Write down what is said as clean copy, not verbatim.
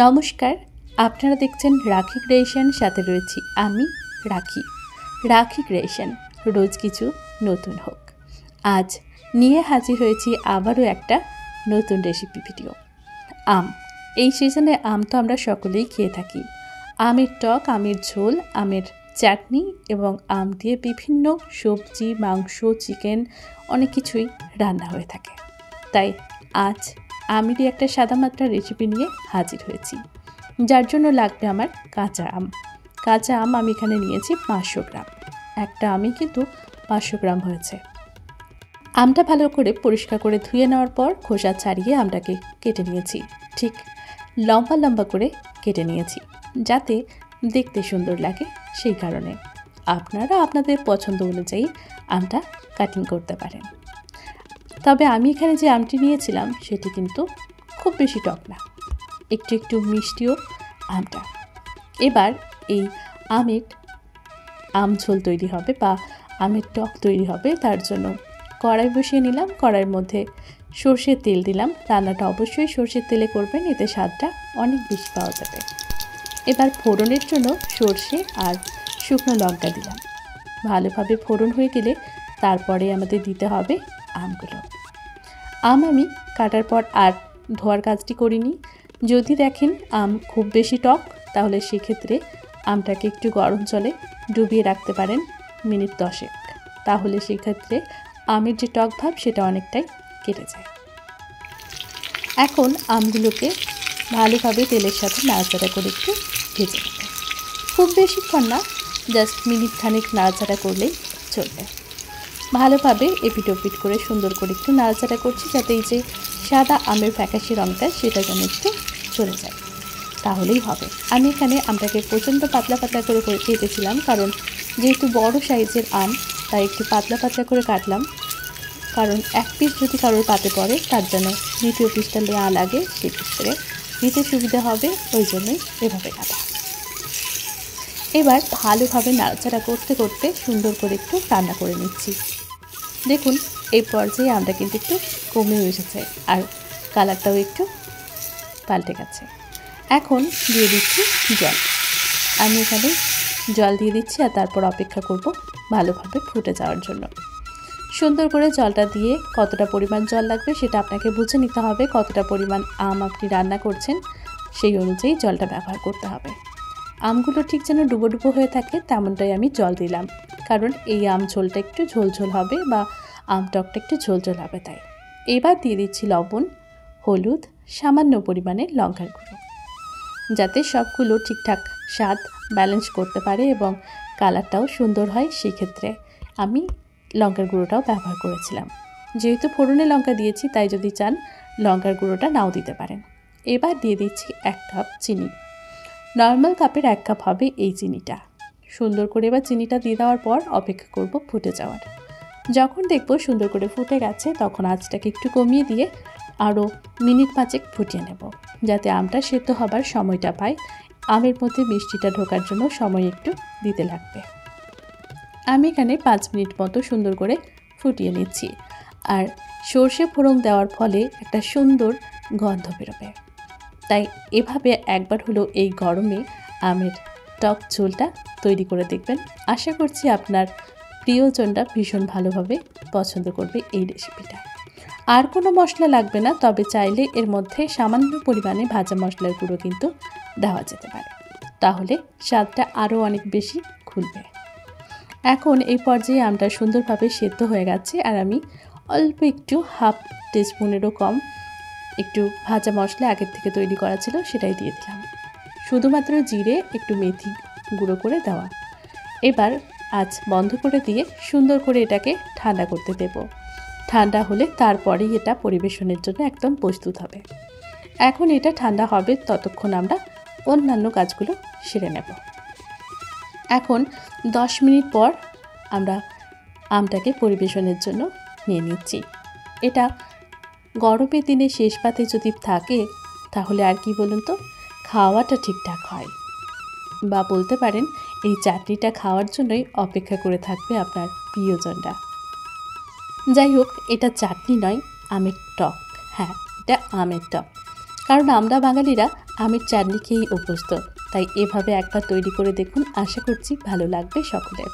নমস্কার, আপনারা দেখছেন রাখি ক্রিয়েশন, সাথে রয়েছি আমি রাখি। রাখি ক্রিয়েশন, রোজ কিছু নতুন হোক। আজ নিয়ে হাজির হয়েছি আবারও একটা নতুন রেসিপি ভিডিও। আম, এই সিজনে আম তো আমরা সকলেই খেয়ে থাকি। আমের টক, আমের ঝোল, আমের চাটনি এবং আম দিয়ে বিভিন্ন সবজি, মাংস, চিকেন অনেক কিছুই রান্না হয়ে থাকে। তাই আজ আমেরই একটা সাদামাটা রেসিপি নিয়ে হাজির হয়েছি, যার জন্য লাগবে আমার কাঁচা আম। কাঁচা আম আমি এখানে নিয়েছি 500 গ্রাম। একটা আমই কিন্তু 500 গ্রাম হয়েছে। আমটা ভালো করে পরিষ্কার করে ধুয়ে নেওয়ার পর খোসা ছাড়িয়ে আমটাকে কেটে নিয়েছি। ঠিক লম্বা লম্বা করে কেটে নিয়েছি, যাতে দেখতে সুন্দর লাগে। সেই কারণে আপনারা আপনাদের পছন্দ অনুযায়ী আমটা কাটিং করতে পারেন। তবে আমি এখানে যে আমটি নিয়েছিলাম সেটি কিন্তু খুব বেশি টক না, একটু একটু মিষ্টিও আমটা। এবার এই আম ঝোল তৈরি হবে বা আমের টক তৈরি হবে, তার জন্য কড়াই বসিয়ে নিলাম। কড়াইয়ের মধ্যে সর্ষের তেল দিলাম। রান্নাটা অবশ্যই সর্ষের তেলে করবেন, এতে স্বাদটা অনেক বেশি পাওয়া যাবে। এবার ফোড়নের জন্য সর্ষে আর শুকনো লঙ্কা দিলাম। ভালোভাবে ফোড়ন হয়ে গেলে তারপরে আমাদের দিতে হবে আমগুলো। আম আমি কাটার পর আর ধোয়ার কাজটি করিনি। যদি দেখেন আম খুব বেশি টক, তাহলে সেক্ষেত্রে আমটাকে একটু গরম জলে ডুবিয়ে রাখতে পারেন মিনিট 10। তাহলে সেক্ষেত্রে আমের যে টক ভাব সেটা অনেকটাই কেটে যায়। এখন আমগুলোকে ভালোভাবে তেলের সাথে নাড়াচাড়া করে একটু ভেজে নেব। খুব বেশিক্ষণ না, জাস্ট মিনিট খানিক নাড়াচাড়া করলেই চলবে। ভালোভাবে এপিট ওপিট করে সুন্দর করে একটু নাড়াচাড়া করছি, যাতে এই যে সাদা আমের ফ্যাকাশি রঙটা সেটা যেন একটু চলে যায়, তাহলেই হবে। আমি এখানে আমটাকে প্রচণ্ড পাতলা পাতলা করে কেটেছিলাম, কারণ যেহেতু বড় সাইজের আম, তাই একটু পাতলা পাতলা করে কাটলাম। কারণ এক পিস যদি কারোর পাতে পড়ে, তার জন্য দ্বিতীয় পিসটা নেওয়া লাগে, সেক্ষেত্রে দিতে সুবিধা হবে, ওই জন্যই এভাবে কাটা। এবার ভালোভাবে নাড়াচাড়া করতে করতে সুন্দর করে একটু রান্না করে নিচ্ছি। দেখুন এই পর্যায়ে আমটা কিন্তু একটু কমে এসেছে আর কালারটাও একটু পাল্টে গেছে। এখন দিয়ে দিচ্ছি জল। আমি এখানে জল দিয়ে দিচ্ছি আর তারপর অপেক্ষা করব ভালোভাবে ফুটে যাওয়ার জন্য। সুন্দর করে জলটা দিয়ে কতটা পরিমাণ জল লাগবে সেটা আপনাকে বুঝে নিতে হবে। কতটা পরিমাণ আম আপনি রান্না করছেন সেই অনুযায়ী জলটা ব্যবহার করতে হবে। আমগুলো ঠিক যেন ডুবো ডুবো হয়ে থাকে তেমনটাই আমি জল দিলাম, কারণ এই আম ঝোলটা একটু ঝোলঝোল হবে বা আম টকটা একটু ঝোলঝোল হবে। তাই এবার দিয়ে দিচ্ছি লবণ, হলুদ, সামান্য পরিমাণে লঙ্কার গুঁড়ো, যাতে সবগুলো ঠিকঠাক স্বাদ ব্যালেন্স করতে পারে এবং কালারটাও সুন্দর হয়। সেক্ষেত্রে আমি লঙ্কার গুঁড়োটাও ব্যবহার করেছিলাম। যেহেতু ফোড়নে লঙ্কা দিয়েছি, তাই যদি চান লঙ্কার গুঁড়োটা নাও দিতে পারেন। এবার দিয়ে দিচ্ছি 1 কাপ চিনি। নর্মাল কাপের 1 কাপ হবে এই চিনিটা। সুন্দর করে এবার চিনিটা দিয়ে দেওয়ার পর অপেক্ষা করব ফুটে যাওয়ার। যখন দেখব সুন্দর করে ফুটে গেছে, তখন আঁচটাকে একটু কমিয়ে দিয়ে আরও মিনিট 5 ফুটিয়ে নেব, যাতে আমটা সেদ্ধ হবার সময়টা পায়। আমের মধ্যে মিষ্টিটা ঢোকার জন্য সময় একটু দিতে লাগবে। আমি এখানে 5 মিনিট মতো সুন্দর করে ফুটিয়ে নিচ্ছি। আর সর্ষে ফোড়ন দেওয়ার ফলে একটা সুন্দর গন্ধ বেরোবে। তাই এভাবে একবার হলো এই গরমে আমের টক ঝোলটা তৈরি করে দেখবেন। আশা করছি আপনার প্রিয়জনরা ভীষণ ভালোভাবে পছন্দ করবে এই রেসিপিটা। আর কোনো মশলা লাগবে না, তবে চাইলে এর মধ্যে সামান্য পরিমাণে ভাজা মশলার গুঁড়ো কিন্তু দেওয়া যেতে পারে, তাহলে স্বাদটা আরও অনেক বেশি খুলবে। এখন এই পর্যায়ে আমটা সুন্দরভাবে সেদ্ধ হয়ে গেছে, আর আমি অল্প একটু হাফ টিস্পুনেরও কম একটু ভাজা মশলা আগের থেকে তৈরি করা ছিল, সেটাই দিয়ে দিলাম। শুধুমাত্র জিরে, একটু মেথি গুঁড়ো করে দেওয়া। এবার আঁচ বন্ধ করে দিয়ে সুন্দর করে এটাকে ঠান্ডা করতে দেব। ঠান্ডা হলে তারপরেই এটা পরিবেশনের জন্য একদম প্রস্তুত হবে। এখন এটা ঠান্ডা হবে, ততক্ষণ আমরা অন্যান্য কাজগুলো সেরে নেব। এখন 10 মিনিট পর আমরা আমটাকে পরিবেশনের জন্য নিয়ে নিচ্ছি। এটা গরমের দিনে শেষ পাতে যদি থাকে, তাহলে আর কি বলুন তো, খাওয়াটা ঠিকঠাক হয়। বা বলতে পারেন এই চাটনিটা খাওয়ার জন্যই অপেক্ষা করে থাকবে আপনার প্রিয়জনরা। যাই হোক, এটা চাটনি নয়, আমের টক। হ্যাঁ, এটা আমের টক, কারণ আমরা বাঙালিরা আমের চাটনি খেয়েই অভ্যস্ত, তাই এভাবে একবার তৈরি করে দেখুন। আশা করছি ভালো লাগবে সকলের।